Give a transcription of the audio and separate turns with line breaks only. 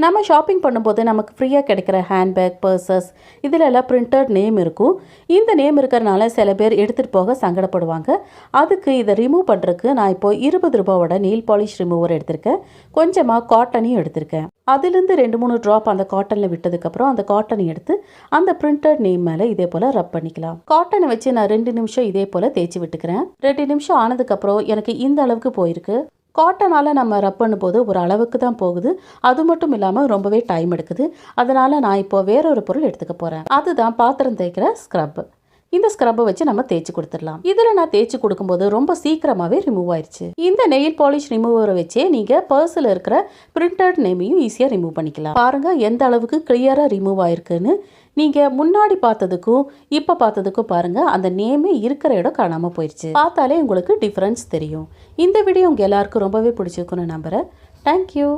நம்ம ஷாப்பிங் பண்ணும்போது நமக்கு ஃப்ரீயாக கிடைக்கிற ஹேண்ட்பேக், பர்சஸ் இதிலெல்லாம் பிரிண்டட் நேம் இருக்கும். இந்த நேம் இருக்கிறனால சில பேர் எடுத்துகிட்டு போக சங்கடப்படுவாங்க. அதுக்கு இதை ரிமூவ் பண்ணுறதுக்கு நான் இப்போது 20 ரூபாவோட நெயில் பாலிஷ் ரிமூவர் எடுத்திருக்கேன். கொஞ்சமாக காட்டனையும் எடுத்திருக்கேன். அதுலேருந்து 2-3 ட்ராப் அந்த காட்டனில் விட்டதுக்கப்புறம் அந்த காட்டனை எடுத்து அந்த பிரிண்டட் நேம் மேலே இதே போல் ரப் பண்ணிக்கலாம். காட்டனை வச்சு நான் 2 நிமிஷம் இதே போல் தேய்ச்சி விட்டுக்கிறேன். 2 நிமிஷம் ஆனதுக்கப்புறம் எனக்கு இந்த அளவுக்கு போயிருக்கு. காட்டனால் நம்ம ரப் பண்ணும்போது ஒரு அளவுக்கு தான் போகுது. அது மட்டும் இல்லாமல் ரொம்பவே டைம் எடுக்குது. அதனால் நான் இப்போ வேறொரு பொருள் எடுத்துக்க போகிறேன். அதுதான் பாத்திரம் தேய்க்கிற ஸ்க்ரப். இந்த ஸ்க்ரப்பை வச்சு நம்ம தேய்ச்சி கொடுத்துடலாம். இதில் நான் தேய்ச்சி கொடுக்கும்போது ரொம்ப சீக்கிரமாகவே ரிமூவ் ஆயிடுச்சு. இந்த நெயில் பாலிஷ் ரிமூவரை வச்சே நீங்கள் பர்ஸில் இருக்கிற பிரிண்டட் நேமையும் ஈஸியாக ரிமூவ் பண்ணிக்கலாம். பாருங்கள் எந்த அளவுக்கு கிளியராக ரிமூவ் ஆயிருக்குன்னு. நீங்கள் முன்னாடி பார்த்ததுக்கும் இப்போ பார்த்ததுக்கும் பாருங்கள், அந்த நேமே இருக்கிற இடம் காணாமல் போயிடுச்சு. பார்த்தாலே உங்களுக்கு டிஃப்ரென்ஸ் தெரியும். இந்த வீடியோ உங்கள் எல்லாருக்கும் ரொம்பவே பிடிச்சிருக்குன்னு நம்புகிறேன். தேங்க்யூ.